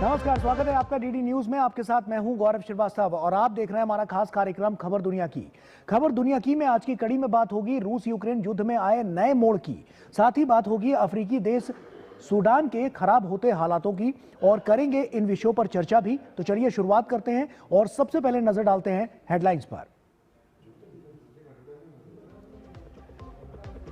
नमस्कार, स्वागत है आपका डीडी न्यूज में। आपके साथ मैं हूं गौरव श्रीवास्तव और आप देख रहे हैं हमारा खास कार्यक्रम खबर दुनिया की। खबर दुनिया की में आज की कड़ी में बात होगी रूस यूक्रेन युद्ध में आए नए मोड़ की। साथ ही बात होगी अफ्रीकी देश सूडान के खराब होते हालातों की और करेंगे इन विषयों पर चर्चा भी। तो चलिए शुरुआत करते हैं और सबसे पहले नजर डालते हैं हेडलाइंस पर।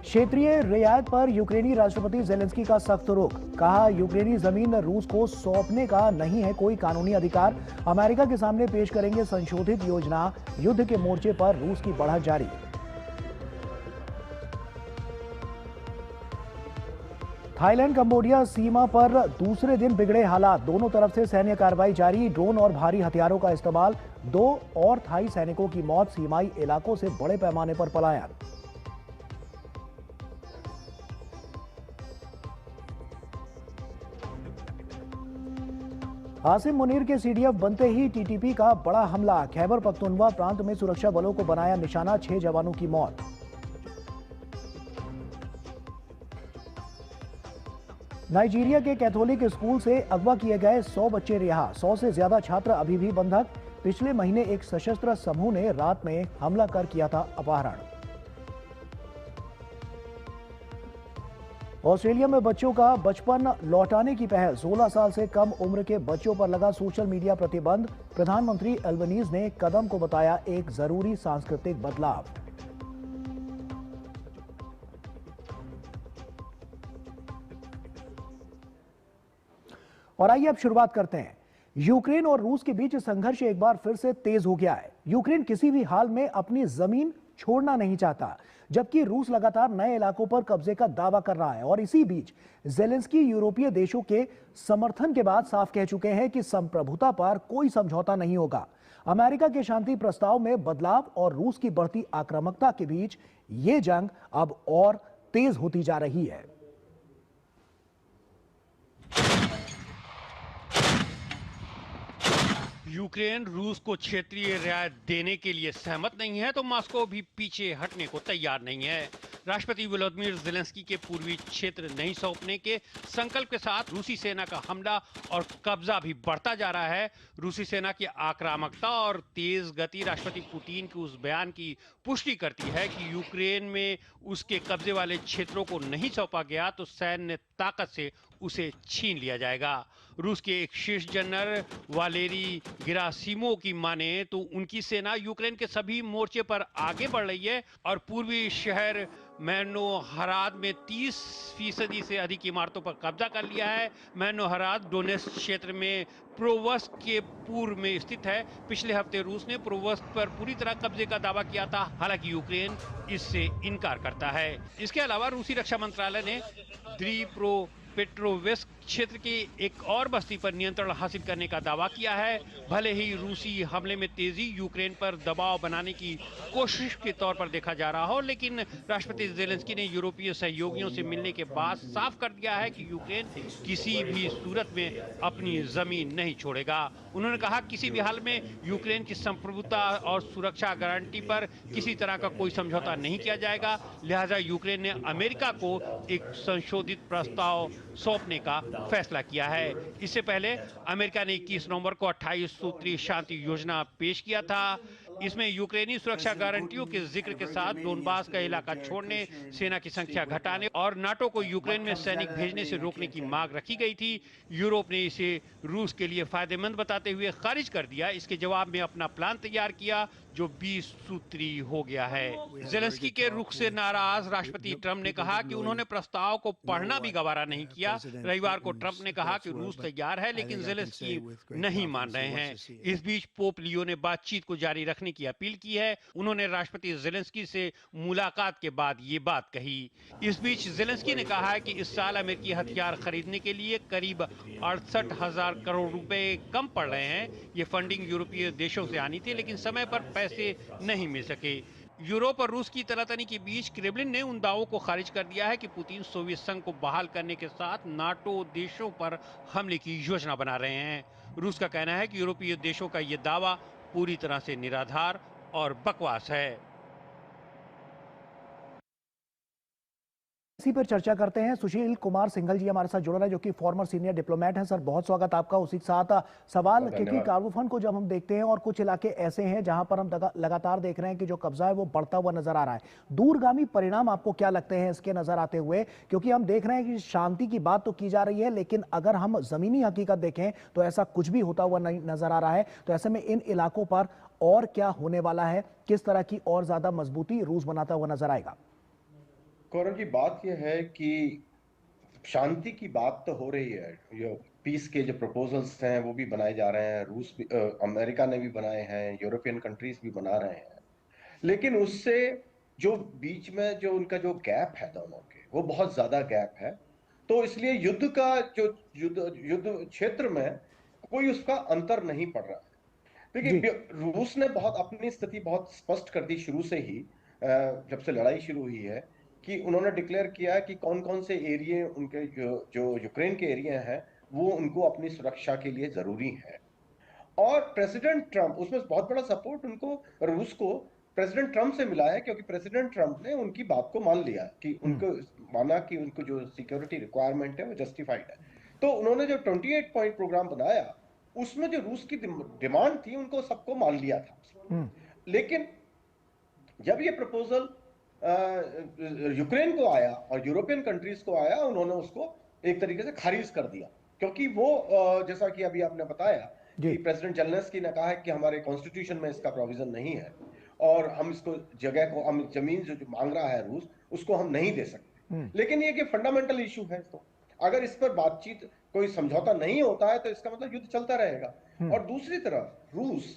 क्षेत्रीय रियायत पर यूक्रेनी राष्ट्रपति जेलेंस्की का सख्त रुख। कहा, यूक्रेनी जमीन रूस को सौंपने का नहीं है कोई कानूनी अधिकार। अमेरिका के सामने पेश करेंगे संशोधित योजना। युद्ध के मोर्चे पर रूस की बढ़त जारी। थाईलैंड कंबोडिया सीमा पर दूसरे दिन बिगड़े हालात। दोनों तरफ से सैन्य कार्रवाई जारी। ड्रोन और भारी हथियारों का इस्तेमाल। 2 और थाई सैनिकों की मौत। सीमाई इलाकों से बड़े पैमाने पर पलायन। आसिम मुनीर के सीडीएफ बनते ही टीटीपी का बड़ा हमला। खैबर पख्तूनख्वा प्रांत में सुरक्षा बलों को बनाया निशाना। 6 जवानों की मौत। नाइजीरिया के कैथोलिक स्कूल से अगवा किए गए 100 बच्चे रिहा। 100 से ज्यादा छात्र अभी भी बंधक। पिछले महीने एक सशस्त्र समूह ने रात में हमला कर किया था अपहरण। ऑस्ट्रेलिया में बच्चों का बचपन लौटाने की पहल। 16 साल से कम उम्र के बच्चों पर लगा सोशल मीडिया प्रतिबंध। प्रधानमंत्री एल्बनीज ने कदम को बताया एक जरूरी सांस्कृतिक बदलाव। और आइए अब शुरुआत करते हैं। यूक्रेन और रूस के बीच संघर्ष एक बार फिर से तेज हो गया है। यूक्रेन किसी भी हाल में अपनी जमीन छोड़ना नहीं चाहता, जबकि रूस लगातार नए इलाकों पर कब्जे का दावा कर रहा है। और इसी बीच जेलेंस्की यूरोपीय देशों के समर्थन के बाद साफ कह चुके हैं कि संप्रभुता पर कोई समझौता नहीं होगा। अमेरिका के शांति प्रस्ताव में बदलाव और रूस की बढ़ती आक्रामकता के बीच यह जंग अब और तेज होती जा रही है। यूक्रेन रूस को क्षेत्रीय रियायत देने के लिए सहमत नहीं है तो मॉस्को भी पीछे हटने को तैयार नहीं है। राष्ट्रपति वोलोदिमीर जेलेंस्की के पूर्वी क्षेत्र नहीं सौंपने के संकल्प के साथ रूसी सेना का हमला और कब्जा भी बढ़ता जा रहा है। रूसी सेना की आक्रामकता और तेज गति राष्ट्रपति पुतिन के उस बयान की पुष्टि करती है कि यूक्रेन में उसके कब्जे वाले क्षेत्रों को नहीं सौंपा गया तो सैन्य ताकत से उसे छीन लिया जाएगा। रूस के एक शीर्ष जनरल वालेरी गेरासिमोव की माने तो उनकी सेना यूक्रेन के सभी मोर्चे पर आगे बढ़ रही है और पूर्वी शहर मैनोहराद में 30% से अधिक इमारतों पर कब्जा कर लिया है। मैनोहराद डोनेत्स्क क्षेत्र में प्रोवस्क के पूर्व में स्थित है। पिछले हफ्ते रूस ने प्रोवस्क पर पूरी तरह कब्जे का दावा किया था, हालांकि यूक्रेन इससे इनकार करता है। इसके अलावा रूसी रक्षा मंत्रालय ने पेट्रोवेस्क क्षेत्र की एक और बस्ती पर नियंत्रण हासिल करने का दावा किया है। भले ही रूसी हमले में तेजी यूक्रेन पर दबाव बनाने की कोशिश के तौर पर देखा जा रहा हो, लेकिन राष्ट्रपति जेलेंस्की ने यूरोपीय सहयोगियों से मिलने के बाद साफ कर दिया है कि यूक्रेन किसी भी सूरत में अपनी जमीन नहीं छोड़ेगा। उन्होंने कहा, किसी भी हाल में यूक्रेन की संप्रभुता और सुरक्षा गारंटी पर किसी तरह का कोई समझौता नहीं किया जाएगा। लिहाजा यूक्रेन ने अमेरिका को एक संशोधित प्रस्ताव सौंपने का फैसला किया है। इससे पहले अमेरिका ने 21 नवंबर को 28 सूत्रीय शांति योजना पेश किया था। इसमें यूक्रेनी सुरक्षा गारंटियों के जिक्र के साथ डोनबास का इलाका छोड़ने, सेना की संख्या घटाने और नाटो को यूक्रेन में सैनिक भेजने से रोकने की मांग रखी गई थी। यूरोप ने इसे रूस के लिए फायदेमंद बताते हुए खारिज कर दिया। इसके जवाब में अपना प्लान तैयार किया जो 20 सूत्री हो गया है। जेलेंस्की के रुख से नाराज राष्ट्रपति ट्रंप ने कहा कि उन्होंने प्रस्ताव को पढ़ना भी गवारा नहीं किया। रविवार को ट्रंप ने कहा कि रूस तैयार है लेकिन जेलेंस्की नहीं मान रहे हैं। इस बीच पोप लियो ने बातचीत को जारी रखने की अपील की है। उन्होंने राष्ट्रपति जेलेंस्की से मुलाकात के बाद ये बात कही। इस बीच जेलेंस्की ने कहा है कि इस साल अमेरिकी हथियार खरीदने के लिए करीब 68,000 करोड़ रुपए कम पड़ रहे हैं। ये फंडिंग यूरोपीय देशों से आनी थी लेकिन समय पर पैसे नहीं मिल सके। यूरोप और रूस की तनातनी के बीच क्रेमलिन ने उन दावों को खारिज कर दिया है कि पुतिन सोवियत संघ को बहाल करने के साथ नाटो देशों पर हमले की योजना बना रहे हैं। रूस का कहना है कि यूरोपीय देशों का यह दावा पूरी तरह से निराधार और बकवास है। इसी पर चर्चा करते हैं। सुशील कुमार सिंघल जी हमारे साथ जुड़ रहे हैं, जो कि फॉर्मर सीनियर डिप्लोमेट हैं। सर, बहुत स्वागत आपका। उसी के साथ सवाल, क्योंकि कार्गो फंड को जब हम देखते हैं और कुछ इलाके ऐसे हैं जहां पर हम लगातार देख रहे हैं कि जो कब्जा है वो बढ़ता हुआ नजर आ रहा है, दूरगामी परिणाम आपको क्या लगते हैं इसके नजर आते हुए? क्योंकि हम देख रहे हैं कि शांति की बात तो की जा रही है, लेकिन अगर हम जमीनी हकीकत देखें तो ऐसा कुछ भी होता हुआ नहीं नजर आ रहा है। तो ऐसे में इन इलाकों पर और क्या होने वाला है? किस तरह की और ज्यादा मजबूती रूस बनाता हुआ नजर आएगा? गौरव जी, बात यह है कि शांति की बात तो हो रही है। ये पीस के जो प्रपोजल्स हैं वो भी बनाए जा रहे हैं। रूस भी, अमेरिका ने भी बनाए हैं, यूरोपियन कंट्रीज भी बना रहे हैं। लेकिन उससे जो बीच में जो उनका जो गैप है दोनों के, वो बहुत ज्यादा गैप है। तो इसलिए युद्ध का जो युद्ध युद्ध क्षेत्र में कोई उसका अंतर नहीं पड़ रहा है। देखिए, रूस ने बहुत अपनी स्थिति बहुत स्पष्ट कर दी शुरू से ही, जब से लड़ाई शुरू हुई है, कि उन्होंने डिक्लेयर किया कि कौन कौन से एरिया उनके जो जो यूक्रेन के एरिया हैं वो उनको अपनी सुरक्षा के लिए जरूरी है। और प्रेसिडेंट ट्रंप, उसमें बहुत बड़ा सपोर्ट उनको, रूस को प्रेसिडेंट ट्रंप से मिला है, क्योंकि प्रेसिडेंट ट्रंप ने उनकी बात को मान लिया कि उनको माना कि उनको जो सिक्योरिटी रिक्वायरमेंट है वो जस्टिफाइड है। तो उन्होंने जो 28 पॉइंट प्रोग्राम बनाया, उसमें जो रूस की डिमांड थी उनको सबको मान लिया था। लेकिन जब ये प्रपोजल यूक्रेन को आया और यूरोपियन कंट्रीज को आया, उन्होंने उसको एक तरीके से खारिज कर दिया। क्योंकि वो जैसा कि अभी आपने बताया कि प्रेसिडेंट जेलेंस्की ने कहा है कि हमारे कॉन्स्टिट्यूशन में इसका प्रोविजन नहीं है और हम इसको जगह को, हम जमीन जो मांग रहा है रूस, उसको हम नहीं दे सकते। लेकिन ये कि फंडामेंटल इशू है, तो अगर इस पर बातचीत, कोई समझौता नहीं होता है तो इसका मतलब युद्ध चलता रहेगा। और दूसरी तरफ रूस,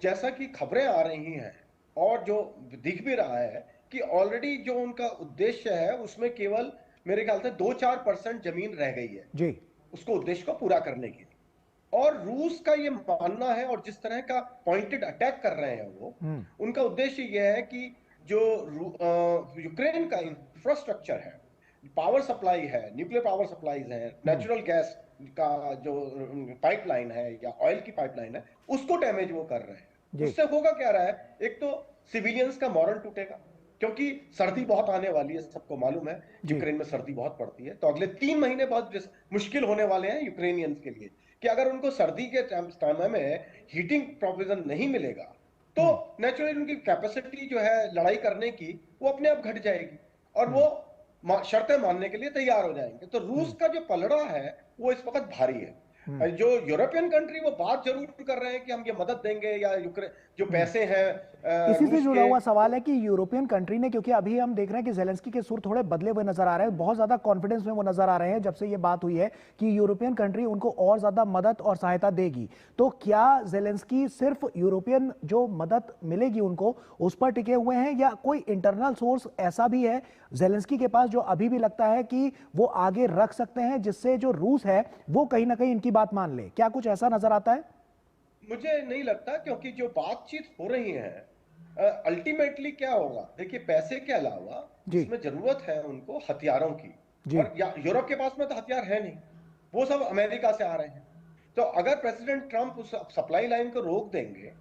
जैसा कि खबरें आ रही हैं और जो दिख भी रहा है कि ऑलरेडी जो उनका उद्देश्य है उसमें केवल मेरे ख्याल से 2-4% जमीन रह गई है जी, उसको उद्देश्य को पूरा करने के लिए। और रूस का ये मानना है, और जिस तरह का पॉइंटेड अटैक कर रहे हैं वो, उनका उद्देश्य यह है कि जो यूक्रेन का इंफ्रास्ट्रक्चर है, पावर सप्लाई है, न्यूक्लियर पावर सप्लाईज है, नेचुरल गैस का जो पाइपलाइन है या ऑयल की पाइपलाइन है, उसको डैमेज वो कर रहे हैं। उससे होगा क्या रहा है, एक तो सिविलियंस का मॉरल टूटेगा, क्योंकि सर्दी बहुत आने वाली है, सबको मालूम है यूक्रेन में सर्दी बहुत पड़ती है। तो अगले 3 महीने बहुत मुश्किल होने वाले हैं यूक्रेनियंस के लिए, कि अगर उनको सर्दी के टाइम में हीटिंग प्रोविजन नहीं मिलेगा तो नेचुरली उनकी कैपेसिटी जो है लड़ाई करने की वो अपने आप घट जाएगी और वो शर्तें मानने के लिए तैयार हो जाएंगे। तो रूस का जो पलड़ा है वो इस वक्त भारी है। जो यूरोपियन कंट्री वो बात जरूर कर रहे हैं कि हम ये मदद देंगे, या यूक्रेन जो पैसे हैं। इसी से जुड़ा हुआ सवाल है कि यूरोपियन कंट्री ने, क्योंकि अभी हम देख रहे हैं कि जेलेंस्की के सुर थोड़े बदले हुए नजर आ रहे हैं, बहुत ज्यादा कॉन्फिडेंस में वो नजर आ रहे हैं जब से ये बात हुई है कि यूरोपियन कंट्री उनको और ज्यादा मदद और सहायता देगी। तो क्या जेलेंस्की सिर्फ यूरोपियन जो मदद मिलेगी उनको उस पर टिके हुए हैं, या कोई इंटरनल सोर्स ऐसा भी है जेलेंस्की के पास जो अभी भी लगता है कि वो आगे रख सकते हैं, जिससे जो रूस है वो कहीं ना कहीं इनकी बात मान ले? क्या कुछ ऐसा नजर आता है? मुझे नहीं लगता, क्योंकि जो बातचीत हो रही है अल्टीमेटली क्या होगा, देखिए पैसे के अलावा इसमें जरूरत है उनको हथियारों की, और यूरोप के पास में तो हथियार है नहीं, वो सब अमेरिका से आ रहे हैं। तो अगर प्रेसिडेंट ट्रंप उस सप्लाई लाइन को रोक देंगे,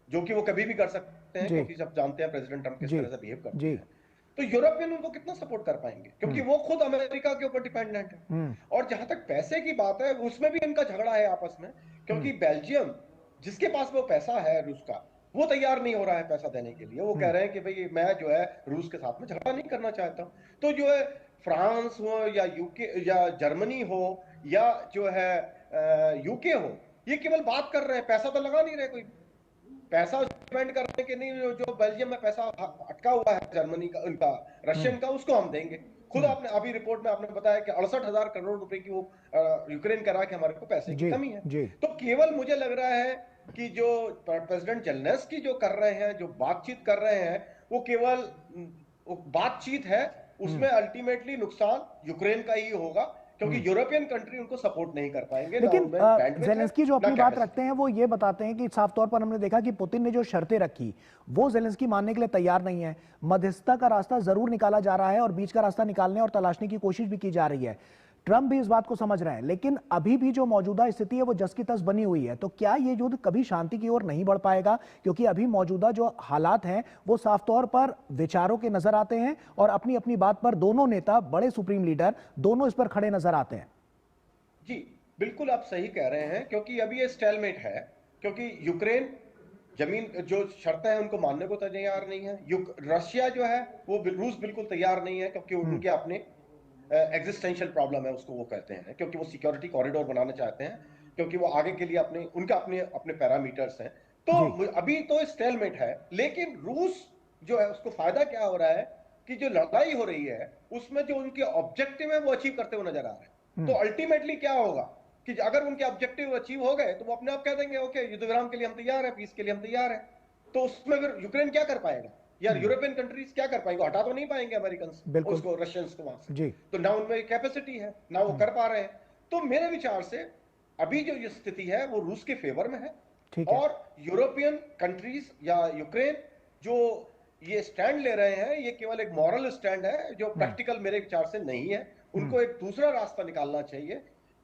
जो कि वो कभी भी कर सकते हैं, क्योंकि सब जानते हैं प्रेसिडेंट ट्रंप किस तरह से बिहेव करते हैं, तो यूरोपियन उनको कितना सपोर्ट कर पाएंगे, क्योंकि वो खुद अमेरिका के ऊपर डिपेंडेंट है। और जहां तक पैसे की बात है, उसमें भी इनका झगड़ा है आपस में, क्योंकि बेल्जियम, जिसके पास वो पैसा है रूस का, वो तैयार नहीं हो रहा है पैसा देने के लिए। वो कह रहे हैं कि भाई मैं जो है रूस के साथ में झगड़ा नहीं करना चाहता हूं। तो जो है फ्रांस हो या यूके या जर्मनी हो या जो है यूके हो, ये केवल बात कर रहे हैं, पैसा तो लगा नहीं रहे, कोई पैसा स्पेंड करने के नहीं। जो बेल्जियम में पैसा अटका हुआ है जर्मनी का, उनका रशियन का, उसको हम देंगे। खुद आपने अभी रिपोर्ट में आपने बताया कि 68,000 करोड़ रुपए की वो यूक्रेन करा कि हमारे को पैसे की कमी है। तो केवल मुझे लग रहा है कि जो प्रेसिडेंट जेलेंस्की जो कर रहे हैं, जो बातचीत कर रहे हैं, वो केवल बातचीत है, उसमें अल्टीमेटली नुकसान यूक्रेन का ही होगा, क्योंकि यूरोपियन कंट्री उनको सपोर्ट नहीं कर पाएंगे। लेकिन जेलेंस्की जो अपनी बात रखते हैं वो ये बताते हैं कि साफ तौर पर हमने देखा कि पुतिन ने जो शर्तें रखी वो जेलेंस्की मानने के लिए तैयार नहीं है। मध्यस्थता का रास्ता जरूर निकाला जा रहा है और बीच का रास्ता निकालने और तलाशने की कोशिश भी की जा रही है। ट्रंप भी इस बात को समझ रहे हैं, लेकिन अभी भी जो मौजूदा स्थिति है वो जस की तस बनी हुई है। तो क्या ये युद्ध कभी शांति की ओर नहीं बढ़ पाएगा? क्योंकि अभी मौजूदा जो हालात हैं वो साफ तौर पर विचारों के नजर आते हैं और अपनी अपनी बात पर दोनों नेता, बड़े सुप्रीम लीडर, दोनों इस पर खड़े नजर आते हैं। जी बिल्कुल आप सही कह रहे हैं, क्योंकि अभी ये स्टेलमेट है, क्योंकि यूक्रेन जमीन जो शर्तें हैं उनको मानने को तैयार नहीं है। रशिया जो है वो रूस बिल्कुल तैयार नहीं है, क्योंकि उनके अपने एग्जिस्टेंशियल प्रॉब्लम है, उसको वो कहते हैं, क्योंकि वो सिक्योरिटी कॉरिडोर बनाना चाहते हैं, क्योंकि वो आगे के लिए अपने पैरामीटर्स हैं। तो अभी तो स्टेलमेट है, लेकिन रूस जो है उसको फायदा क्या हो रहा है कि जो लड़ाई हो रही है उसमें जो उनके ऑब्जेक्टिव है वो अचीव करते हुए नजर आ रहे हैं। तो अल्टीमेटली क्या होगा कि अगर उनके ऑब्जेक्टिव अचीव हो गए तो वो अपने आप कह देंगे ओके युद्ध विराम के लिए हम तैयार हैं, पीस के लिए हम तैयार हैं। तो उसमें फिर यूक्रेन क्या कर पाएगा या यूरोपियन कंट्रीज क्या कर पाएंगे? हटा तो नहीं पाएंगे अमेरिकन उसको, रशियंस को वहां से। तो ना उनमें कैपेसिटी है, ना वो कर पा रहे हैं। तो मेरे विचार से अभी जो ये स्थिति है वो रूस के फेवर में है और यूरोपियन कंट्रीज या यूक्रेन जो ये स्टैंड ले रहे हैं ये केवल एक मॉरल स्टैंड है जो प्रैक्टिकल मेरे विचार से नहीं है। उनको एक दूसरा रास्ता निकालना चाहिए,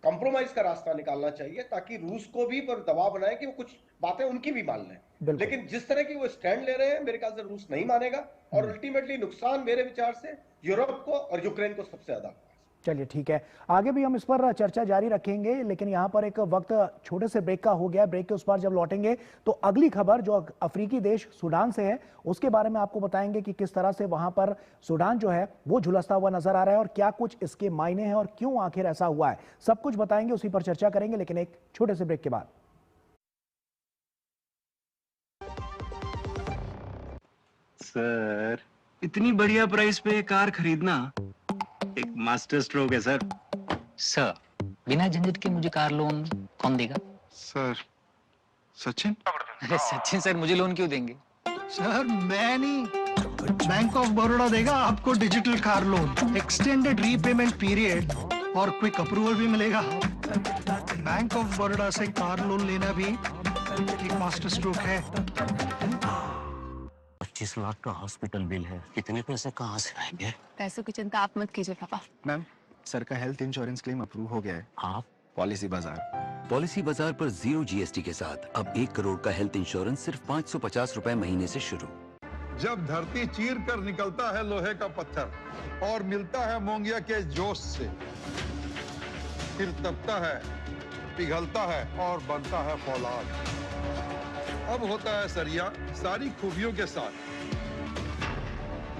कंप्रोमाइज का रास्ता निकालना चाहिए, ताकि रूस को भी पर दबाव बनाए कि वो कुछ बातें उनकी भी मान लें। लेकिन जिस तरह की वो स्टैंड ले रहे हैं मेरे ख्याल से रूस नहीं मानेगा और अल्टीमेटली नुकसान मेरे विचार से यूरोप को और यूक्रेन को सबसे ज्यादा। चलिए ठीक है, आगे भी हम इस पर चर्चा जारी रखेंगे, लेकिन यहाँ पर एक वक्त छोटे से ब्रेक का हो गया। ब्रेक के उस पार जब लौटेंगे तो अगली खबर जो अफ्रीकी देश सूडान से है उसके बारे में आपको बताएंगे कि किस तरह से वहां पर सूडान जो है वो झुलसता हुआ नजर आ रहा है और क्या कुछ इसके मायने हैं और क्यों आखिर ऐसा हुआ है, सब कुछ बताएंगे, उसी पर चर्चा करेंगे, लेकिन एक छोटे से ब्रेक के बाद। सर इतनी बढ़िया प्राइस पे कार खरीदना एक मास्टर स्ट्रोक है सर। सर बिना झंझट के मुझे कार लोन कौन देगा? सर सचिन। अरे सचिन सर मुझे लोन क्यों देंगे? सर मैं नहीं, बैंक ऑफ बड़ौदा देगा आपको digital car loan, extended repayment period और क्विक अप्रूवल भी मिलेगा। बैंक ऑफ बड़ौदा से कार लोन लेना भी एक मास्टर स्ट्रोक है। 25 लाख का हॉस्पिटल बिल है, इतने पैसे कहाँ से आएंगे? पैसों की चिंता आप मत कीजिए पापा। मैम सर का हेल्थ इंश्योरेंस क्लेम अप्रूव हो गया है। आप पॉलिसी बाजार। पॉलिसी बाजार पर 0 GST के साथ अब 1 करोड़ का हेल्थ इंश्योरेंस सिर्फ 550 रुपए महीने से शुरू। जब धरती चीर कर निकलता है लोहे का पत्थर और मिलता है मोंगिया के जोश से, फिर तपता है, पिघलता है और बनता है फौलाद। अब होता है सरिया सारी खूबियों के साथ।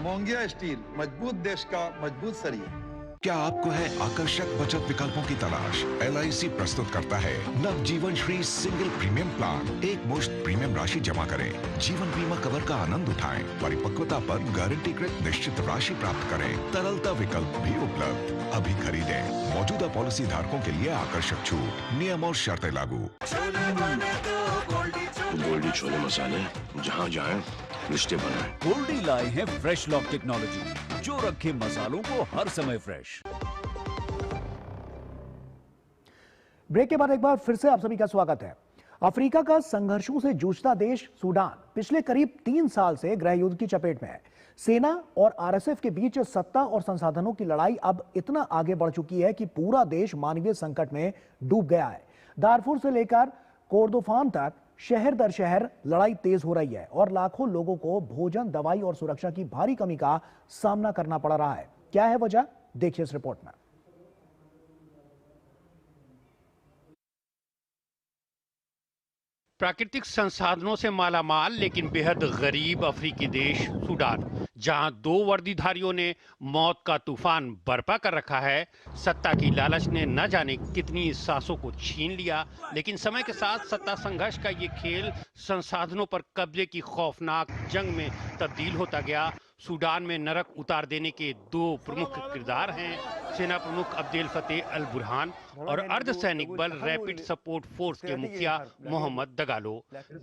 मोंगिया स्टील, मजबूत देश का मजबूत सरिया। क्या आपको है आकर्षक बचत विकल्पों की तलाश? LIC प्रस्तुत करता है नव जीवन श्री सिंगल प्रीमियम प्लान। एक मुश्त प्रीमियम राशि जमा करें, जीवन बीमा कवर का आनंद उठाएं, परिपक्वता पर गारंटीकृत निश्चित राशि प्राप्त करें, तरलता विकल्प भी उपलब्ध। अभी खरीदें, मौजूदा पॉलिसी धारकों के लिए आकर्षक छूट, नियम और शर्तें लागू। गोल्डी छोले मसाले जहाँ जाए रिश्ते बनाए। गोल्डी लाए हैं फ्रेश लॉक टेक्नोलॉजी जो रखे मसालों को हर समय फ्रेश। ब्रेक के बाद एक बार फिर से आप सभी का स्वागत है। अफ्रीका का संघर्षों से जूझता देश सूडान पिछले करीब 3 साल से गृह युद्ध की चपेट में है। सेना और RSF के बीच सत्ता और संसाधनों की लड़ाई अब इतना आगे बढ़ चुकी है कि पूरा देश मानवीय संकट में डूब गया है। दारफुर से लेकर कोर्दोफान तक शहर दर शहर लड़ाई तेज हो रही है और लाखों लोगों को भोजन, दवाई और सुरक्षा की भारी कमी का सामना करना पड़ रहा है। क्या है वजह, देखिए इस रिपोर्ट में। प्राकृतिक संसाधनों से मालामाल लेकिन बेहद गरीब अफ्रीकी देश सूडान, जहां 2 वर्दीधारियों ने मौत का तूफान बरपा कर रखा है। सत्ता की लालच ने न जाने कितनी सांसों को छीन लिया, लेकिन समय के साथ सत्ता संघर्ष का ये खेल संसाधनों पर कब्जे की खौफनाक जंग में तब्दील होता गया। सूडान में नरक उतार देने के 2 प्रमुख किरदार हैं, सेना प्रमुख अब्देल फतेह अल बुरहान और अर्धसैनिक बल रैपिड सपोर्ट फोर्स के मुखिया मोहम्मद दगालो।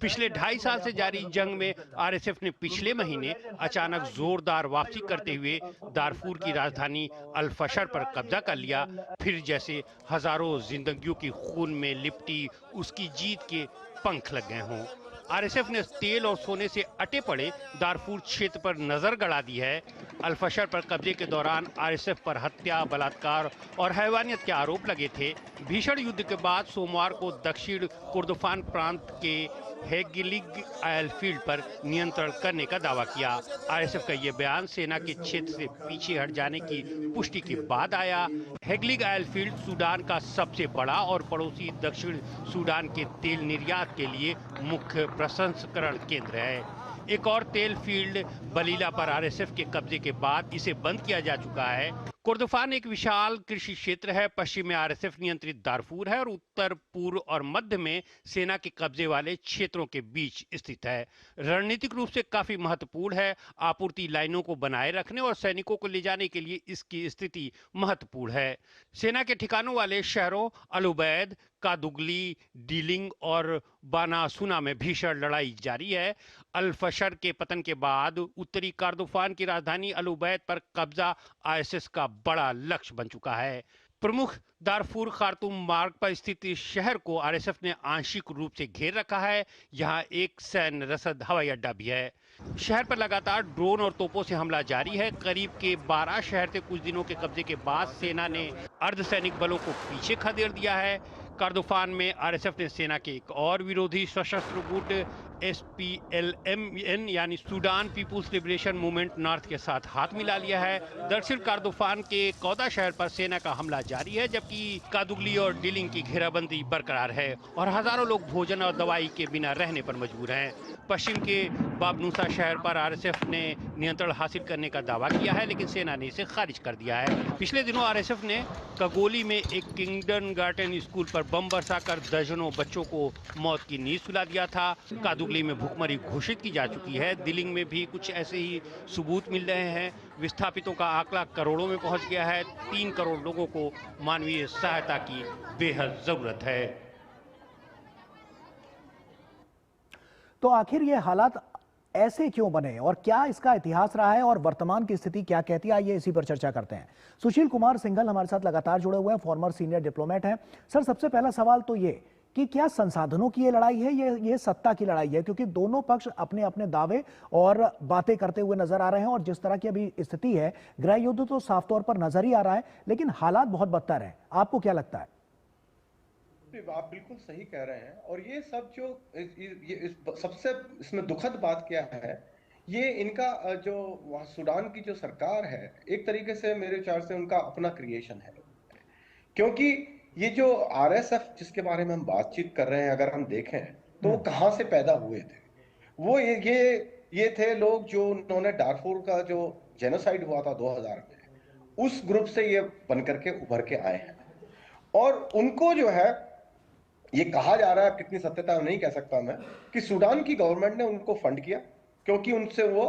पिछले 2.5 साल से जारी जंग में RSF ने पिछले महीने अचानक जोरदार वापसी करते हुए दारफूर की राजधानी अल फशर पर कब्जा कर लिया। फिर जैसे हजारों जिंदगियों की खून में लिपटी उसकी जीत के पंख लग गए हों। आरएसएफ ने तेल और सोने से अटे पड़े दारफूर क्षेत्र पर नजर गड़ा दी है। अल-फशर पर कब्जे के दौरान आरएसएफ पर हत्या, बलात्कार और हैवानियत के आरोप लगे थे। भीषण युद्ध के बाद सोमवार को दक्षिण कुर्दुफान प्रांत के हेगिलिग एयरफील्ड पर नियंत्रण करने का दावा किया। आरएसएफ का यह बयान सेना के क्षेत्र से पीछे हट जाने की पुष्टि के बाद आया। हेगिलिग एयरफील्ड सूडान का सबसे बड़ा और पड़ोसी दक्षिण सूडान के तेल निर्यात के लिए मुख्य प्रसंस्करण केंद्र है। एक और तेल फील्ड बलीला पर आरएसएफ के कब्जे के बाद इसे बंद किया जा चुका है। कुर्दुफान एक विशाल कृषि क्षेत्र है। पश्चिम में आरएसएफ नियंत्रित दारफूर है और उत्तर, पूर्व और मध्य में सेना के कब्जे वाले क्षेत्रों के बीच स्थित है। रणनीतिक रूप से काफी महत्वपूर्ण है। आपूर्ति लाइनों को बनाए रखने और सैनिकों को ले जाने के लिए इसकी स्थिति महत्वपूर्ण है। सेना के ठिकानों वाले शहरों अल-उबैद, कादुगली, डीलिंग और बानासुना में भीषण लड़ाई जारी है। अल-फशर के पतन के बाद उत्तरी कुर्दुफान की राजधानी अल-उबैद पर कब्जा आईएसएस का बड़ा लक्ष्य बन चुका है। प्रमुख दारफूर खार्तूम मार्ग पर स्थित इस शहर को आरएसएफ ने आंशिक रूप से घेर रखा है। यहाँ एक सैन्य रसद हवाई अड्डा भी है। शहर पर लगातार ड्रोन और तोपों से हमला जारी है। करीब के 12 शहर से कुछ दिनों के कब्जे के बाद सेना ने अर्धसैनिक बलों को पीछे खदेड़ दिया है। कुर्दुफान में आरएसएफ ने सेना के एक और विरोधी सशस्त्र गुट SPLMN यानी Sudan people's liberation movement north के साथ हाथ मिला लिया है। दक्षिण कुर्दुफान के कौदा शहर पर सेना का हमला जारी है, जबकि कादुगली और डीलिंग की घेराबंदी बरकरार है और हजारों लोग भोजन और दवाई के बिना रहने पर मजबूर हैं। पश्चिम के बाबनूसा शहर पर आरएसएफ ने नियंत्रण हासिल करने का दावा किया है, लेकिन सेना ने इसे खारिज कर दिया है। पिछले दिनों आरएसएफ ने कगोली में एक किंडरगार्टन स्कूल पर बम बरसाकर दर्जनों बच्चों को मौत की नींद सुला दिया था। कादुगली में भूखमरी घोषित की जा चुकी है। दिलिंग में भी कुछ ऐसे ही सबूत मिल रहे हैं। विस्थापितों का आंकड़ा करोड़ों में पहुंच गया है। 3 करोड़ लोगों को मानवीय सहायता की बेहद जरूरत है। तो आखिर ये हालात ऐसे क्यों बने और क्या इसका इतिहास रहा है और वर्तमान की स्थिति क्या कहती है, आइए इसी पर चर्चा करते हैं। सुशील कुमार सिंघल हमारे साथ लगातार जुड़े हुए हैं, फॉर्मर सीनियर डिप्लोमेट हैं। सर, सबसे पहला सवाल तो ये कि क्या संसाधनों की ये लड़ाई है, ये सत्ता की लड़ाई है? क्योंकि दोनों पक्ष अपने अपने दावे और बातें करते हुए नजर आ रहे हैं और जिस तरह की अभी स्थिति है, गृह युद्ध तो साफ तौर पर नजर ही आ रहा है, लेकिन हालात बहुत बदतर है। आपको क्या लगता है? आप बिल्कुल सही कह रहे हैं और ये सब जो सबसे इसमें दुखद बात क्या है, ये इनका जो वहाँ सूडान की जो सरकार है, एक तरीके से मेरे विचार से उनका अपना क्रिएशन है। क्योंकि ये जो आरएसएफ जिसके बारे में हम बातचीत कर रहे हैं, अगर हम देखें तो वो कहाँ से पैदा हुए थे? वो ये थे लोग जो उन्होंने दारफूर का जो जेनोसाइड हुआ था 2000 में, उस ग्रुप से ये बनकर के उभर के आए हैं। और उनको जो है ये कहा जा रहा है, कितनी सत्यता नहीं कह सकता मैं, कि सूडान की गवर्नमेंट ने उनको फंड किया क्योंकि उनसे वो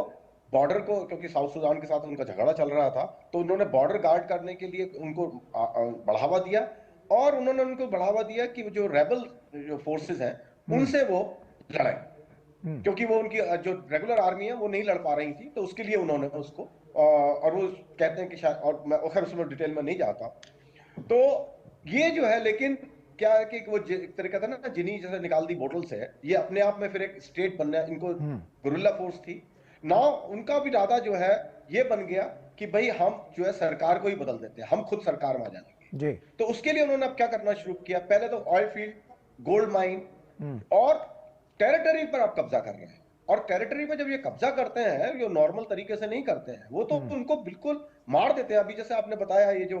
बॉर्डर को, क्योंकि साउथ सूडान के साथ उनका झगड़ा चल रहा था, तो उन्होंने बॉर्डर गार्ड करने के लिए उनको बढ़ावा दिया और उन्होंने उनको बढ़ावा दिया कि जो रेबल जो फोर्सेस हैं उनसे वो लड़ाई, क्योंकि वो उनकी जो रेगुलर आर्मी है वो नहीं लड़ पा रही थी, तो उसके लिए उन्होंने उसको और वो कहते हैं कि शायद, और मैं खैर उसमें डिटेल में नहीं जाता। तो ये जो है, लेकिन क्या है कि वो एक तरीका था ना, जिनी जैसे निकाल दी बोतल से, ये अपने आप में फिर एक स्टेट बनना, इनको गुरिल्ला फोर्स थी ना, उनका भी इरादा जो है ये बन गया कि भाई हम जो है सरकार को ही बदल देते हैं, हम खुद सरकार में आ जाएंगे जी। तो उसके लिए उन्होंने अब क्या करना शुरू किया, पहले तो ऑयल फील्ड, गोल्ड माइन और टेरिटरी पर आप कब्जा कर रहे हैं। और टेरिटरी पर जब ये कब्जा करते हैं, ये नॉर्मल तरीके से नहीं करते हैं, वो तो उनको बिल्कुल मार देते हैं। अभी जैसे आपने बताया ये जो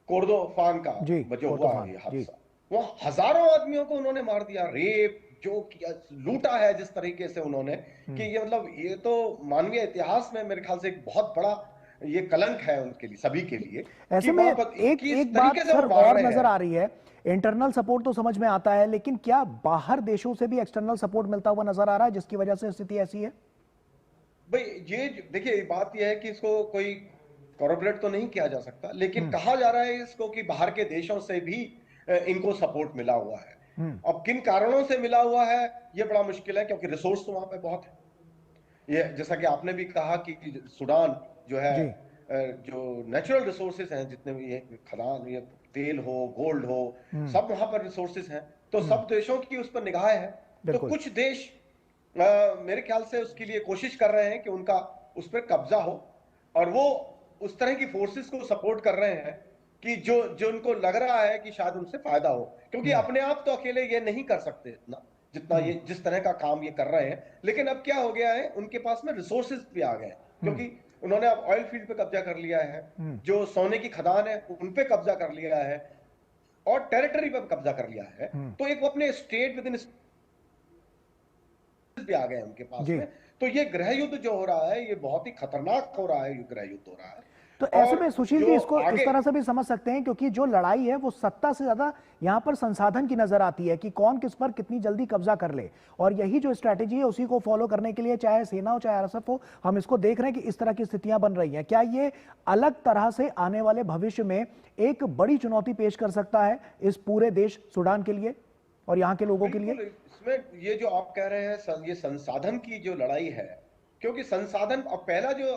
कुर्दुफान का जो हुआ ये हादसा, वो हजारों आदमियों को उन्होंने मार दिया, रेप जो किया, लूटा है जिस तरीके से उन्होंने, कि ये मतलब ये तो मानवीय इतिहास में मेरे ख्याल से एक बहुत बड़ा ये कलंक है उनके लिए, सभी के लिए। ऐसे में एक बात सर और नजर आ रही है, इंटरनल सपोर्ट तो समझ में आता है, लेकिन क्या बाहर देशों से भी एक्सटर्नल सपोर्ट मिलता हुआ नजर आ रहा है जिसकी वजह से स्थिति ऐसी है? भाई ये देखिए, बात यह है कि इसको कोई कॉर्पोरेट तो नहीं किया जा सकता, लेकिन कहा जा रहा है इसको कि बाहर के देशों से भी इनको सपोर्ट मिला हुआ है। अब किन कारणों से मिला हुआ है ये बड़ा मुश्किल है, क्योंकि रिसोर्स तो वहां पे बहुत है। ये जैसा कि आपने भी कहा कि सूडान जो है, जो नेचुरल रिसोर्सेज हैं, जितने भी ये खदान, ये तेल हो, गोल्ड हो, सब वहां पर रिसोर्सेज हैं, तो सब देशों की उस पर निगाह है तो कुछ देश मेरे ख्याल से उसके लिए कोशिश कर रहे हैं कि उनका उस पर कब्जा हो, और वो उस तरह की फोर्सेस को सपोर्ट कर रहे हैं कि जो उनको लग रहा है कि शायद उनसे फायदा हो, क्योंकि अपने आप तो अकेले ये नहीं कर सकते इतना जितना ये जिस तरह का काम ये कर रहे हैं। लेकिन अब क्या हो गया है, उनके पास में रिसोर्सेज भी आ गए, क्योंकि उन्होंने अब ऑयल फील्ड पे कब्जा कर लिया है, जो सोने की खदान है उन पे कब्जा कर लिया है, और टेरिटरी पे कब्जा कर लिया है। तो एक वो अपने स्टेट विद इन भी आ गए उनके पास में। तो ये गृह युद्ध जो हो रहा है ये बहुत ही खतरनाक हो रहा है, ये गृह युद्ध हो रहा है। तो ऐसे में सुशील जी इसको इस तरह से भी समझ सकते हैं, क्योंकि जो लड़ाई है वो सत्ता से ज्यादा यहाँ पर संसाधन की नजर आती है कि कौन किस पर कितनी जल्दी कब्जा कर ले, और यही जो स्ट्रैटेजी है उसी को फॉलो करने के लिए चाहे सेना हो चाहे आरएसएफ हो, हम इसको देख रहे हैं कि इस तरह की स्थितियां बन रही हैं। क्या ये अलग तरह से आने वाले भविष्य में एक बड़ी चुनौती पेश कर सकता है इस पूरे देश सूडान के लिए और यहाँ के लोगों के लिए? इसमें ये जो आप कह रहे हैं ये संसाधन की जो लड़ाई है, क्योंकि संसाधन अब पहला जो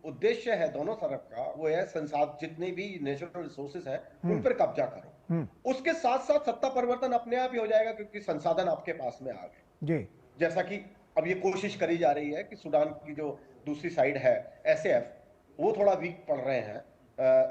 उद्देश्य है दोनों तरफ का वो है संसाधन, जितने भी नेचुरल रिसोर्सेज हैं उन पर कब्जा करो। उसके साथ साथ सत्ता परिवर्तन अपने आप ही हो जाएगा, क्योंकि संसाधन आपके पास में आ गए जी। जैसा कि अब ये कोशिश करी जा रही है कि सूडान की जो दूसरी साइड है एसएएफ वो थोड़ा वीक पड़ रहे हैं,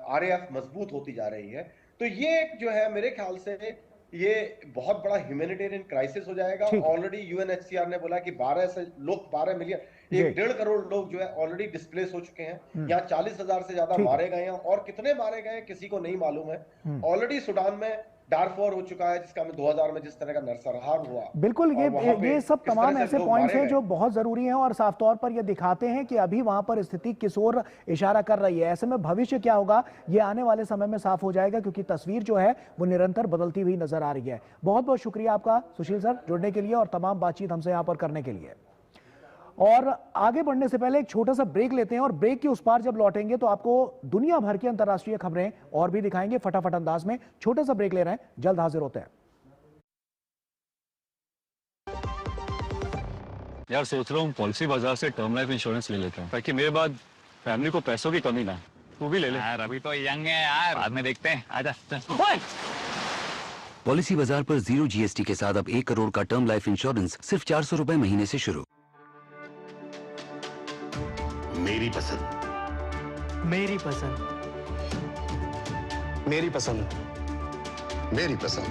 आरएएफ मजबूत होती जा रही है। तो ये जो है मेरे ख्याल से ये बहुत बड़ा ह्यूमैनिटेरियन क्राइसिस हो जाएगा। ऑलरेडी यूएनएचसीआर ने बोला कि 12 मिलियन 1.5 करोड़ लोग जो है ऑलरेडी डिस्प्लेस हो चुके हैं। यहाँ 40,000 से ज्यादा मारे गए हैं, और कितने मारे गए किसी को नहीं मालूम है। ऑलरेडी सूडान में डार्फोर हो चुका है, जिसका 2000 में जिस तरह का नरसंहार हुआ। बिल्कुल, ये सब तमाम ऐसे पॉइंट्स हैं जो बहुत जरूरी हैं और साफ तौर पर ये दिखाते हैं कि अभी वहां पर स्थिति किस ओर इशारा कर रही है। ऐसे में भविष्य क्या होगा ये आने वाले समय में साफ हो जाएगा, क्योंकि तस्वीर जो है वो निरंतर बदलती हुई नजर आ रही है। बहुत बहुत शुक्रिया आपका सुशील सर जुड़ने के लिए और तमाम बातचीत हमसे यहाँ पर करने के लिए। और आगे बढ़ने से पहले एक छोटा सा ब्रेक लेते हैं, और ब्रेक के उस पार जब लौटेंगे तो आपको दुनिया भर की अंतर्राष्ट्रीय खबरें और भी दिखाएंगे फटाफट अंदाज में। छोटा सा ब्रेक ले रहे हैं, जल्द हाजिर होते हैं। यार सोच रहा हूँ पॉलिसी बाजार से टर्म लाइफ इंश्योरेंस ले लेता हूँ, ताकि मेरे बाद फैमिली को पैसों की कमी ना है। तू भी ले ले यार, अभी तो यंग है यार, बाद में देखते हैं। आजा। पॉलिसी बाजार पर 0 GST के साथ अब 1 करोड़ का टर्म लाइफ इंश्योरेंस सिर्फ 400 रुपए महीने से शुरू। मेरी पसंद, मेरी पसंद, मेरी पसंद, मेरी पसंद,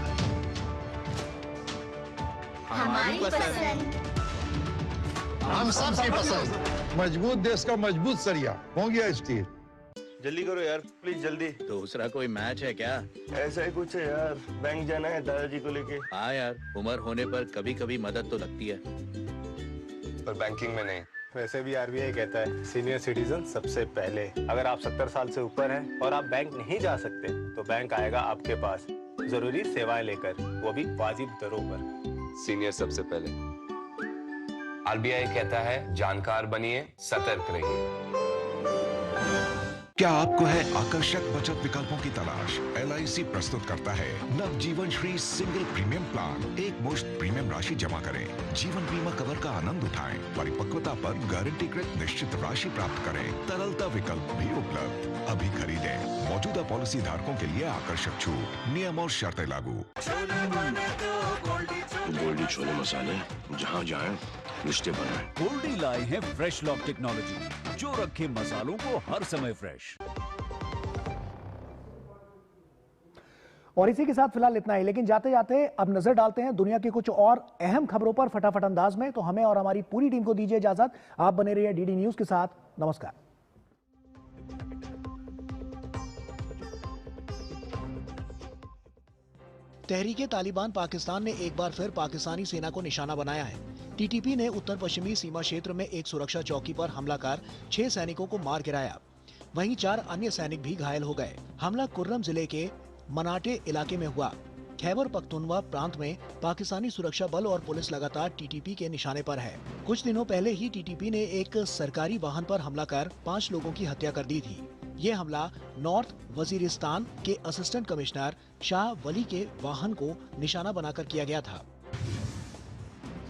हमारी पसंद, हम सबकी पसंद। मजबूत देश का मजबूत सरिया हो गया स्टील। जल्दी करो यार प्लीज, जल्दी। दूसरा कोई मैच है क्या? ऐसा ही कुछ है यार, बैंक जाना है दादाजी को लेके। हाँ यार, उम्र होने पर कभी कभी मदद तो लगती है, पर बैंकिंग में नहीं। वैसे भी आरबीआई कहता है सीनियर सिटीजन सबसे पहले। अगर आप 70 साल से ऊपर हैं और आप बैंक नहीं जा सकते तो बैंक आएगा आपके पास जरूरी सेवाएं लेकर, वो भी वाजिब दरों पर। सीनियर सबसे पहले। आरबीआई कहता है जानकार बनिए, सतर्क रहिए। क्या आपको है आकर्षक बचत विकल्पों की तलाश? LIC प्रस्तुत करता है नवजीवन श्री सिंगल प्रीमियम प्लान। एक मुश्त प्रीमियम राशि जमा करें, जीवन बीमा कवर का आनंद उठाएं, परिपक्वता पर गारंटीकृत निश्चित राशि प्राप्त करें, तरलता विकल्प भी उपलब्ध। अभी खरीदें। मौजूदा पॉलिसी धारकों के लिए आकर्षक छूट, नियम और शर्तें लागू। गोल्डी छोले मसाले, जहाँ जाए रिश्ते बनाए। गोल्डी लाए हैं फ्रेश लॉक टेक्नोलॉजी, जो रखे मसालों को हर समय फ्रेश। और इसी के साथ फिलहाल इतना ही, लेकिन जाते जाते अब नजर डालते हैं दुनिया की कुछ और अहम खबरों पर फटाफट अंदाज में। तो हमें और हमारी पूरी टीम को दीजिए इजाजत। आप बने रहिए DD न्यूज के साथ। नमस्कार। तहरीके तालिबान पाकिस्तान ने एक बार फिर पाकिस्तानी सेना को निशाना बनाया है। TTP ने उत्तर पश्चिमी सीमा क्षेत्र में एक सुरक्षा चौकी पर हमला कर 6 सैनिकों को मार गिराया। वहीं 4 अन्य सैनिक भी घायल हो गए। हमला कुर्रम जिले के मनाटे इलाके में हुआ। खैबर पख्तूनवा प्रांत में पाकिस्तानी सुरक्षा बल और पुलिस लगातार TTP के निशाने पर है। कुछ दिनों पहले ही TTP ने एक सरकारी वाहन पर हमला कर 5 लोगों की हत्या कर दी थी। ये हमला नॉर्थ वजीरिस्तान के असिस्टेंट कमिश्नर शाह वली के वाहन को निशाना बनाकर किया गया था।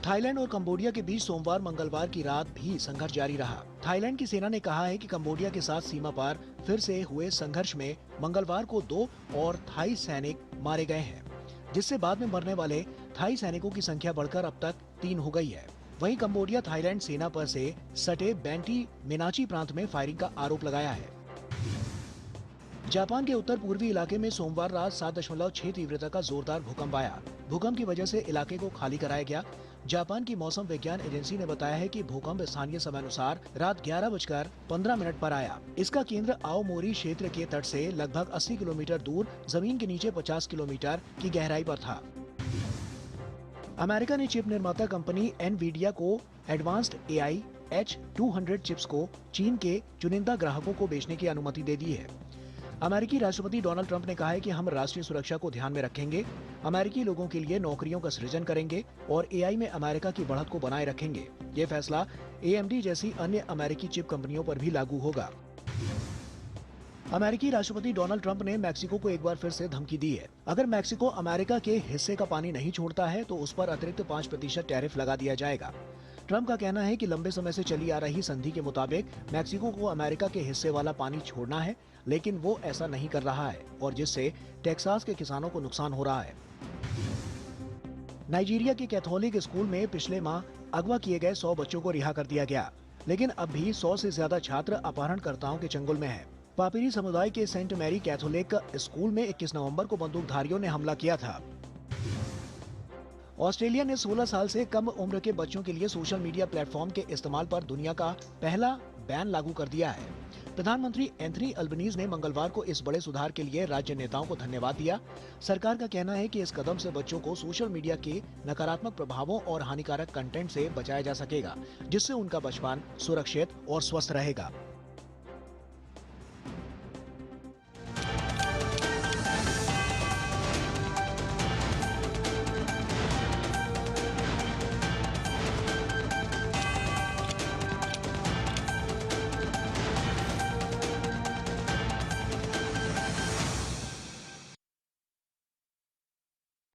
थाईलैंड और कंबोडिया के बीच सोमवार मंगलवार की रात भी संघर्ष जारी रहा। थाईलैंड की सेना ने कहा है कि कंबोडिया के साथ सीमा पार फिर से हुए संघर्ष में मंगलवार को 2 और थाई सैनिक मारे गए हैं, जिससे बाद में मरने वाले थाई सैनिकों की संख्या बढ़कर अब तक 3 हो गई है। वहीं कंबोडिया थाईलैंड सीमा पर से सटे बैंटी मिनाची प्रांत में फायरिंग का आरोप लगाया है। जापान के उत्तर पूर्वी इलाके में सोमवार रात 7.6 तीव्रता का जोरदार भूकंप आया। भूकंप की वजह से इलाके को खाली कराया गया। जापान की मौसम विज्ञान एजेंसी ने बताया है कि भूकंप स्थानीय समय अनुसार रात 11:15 पर आया। इसका केंद्र आओमोरी क्षेत्र के तट से लगभग 80 किलोमीटर दूर जमीन के नीचे 50 किलोमीटर की गहराई पर था। अमेरिका ने चिप निर्माता कंपनी एनवीडिया को एडवांस्ड AI H200 चिप्स को चीन के चुनिंदा ग्राहकों को बेचने की अनुमति दे दी है। अमेरिकी राष्ट्रपति डोनाल्ड ट्रंप ने कहा है कि हम राष्ट्रीय सुरक्षा को ध्यान में रखेंगे, अमेरिकी लोगों के लिए नौकरियों का सृजन करेंगे और AI में अमेरिका की बढ़त को बनाए रखेंगे। ये फैसला AMD जैसी अन्य अमेरिकी चिप कंपनियों पर भी लागू होगा। अमेरिकी राष्ट्रपति डोनाल्ड ट्रंप ने मैक्सिको को एक बार फिर से धमकी दी है। अगर मैक्सिको अमेरिका के हिस्से का पानी नहीं छोड़ता है तो उस पर अतिरिक्त 5% टैरिफ लगा दिया जाएगा। ट्रंप का कहना है कि लंबे समय से चली आ रही संधि के मुताबिक मैक्सिको को अमेरिका के हिस्से वाला पानी छोड़ना है, लेकिन वो ऐसा नहीं कर रहा है और जिससे टेक्सास के किसानों को नुकसान हो रहा है। नाइजीरिया के कैथोलिक स्कूल में पिछले माह अगवा किए गए 100 बच्चों को रिहा कर दिया गया, लेकिन अब भी 100 से ज्यादा छात्र अपहरणकर्ताओं के चंगुल में हैं। पापिरी समुदाय के सेंट मैरी कैथोलिक स्कूल में 21 नवंबर को बंदूकधारियों ने हमला किया था। ऑस्ट्रेलिया ने 16 साल से कम उम्र के बच्चों के लिए सोशल मीडिया प्लेटफॉर्म के इस्तेमाल पर दुनिया का पहला बैन लागू कर दिया है। प्रधानमंत्री एंथनी अल्बनीज ने मंगलवार को इस बड़े सुधार के लिए राज्य नेताओं को धन्यवाद दिया। सरकार का कहना है कि इस कदम से बच्चों को सोशल मीडिया के नकारात्मक प्रभावों और हानिकारक कंटेंट से बचाया जा सकेगा, जिससे उनका बचपन सुरक्षित और स्वस्थ रहेगा।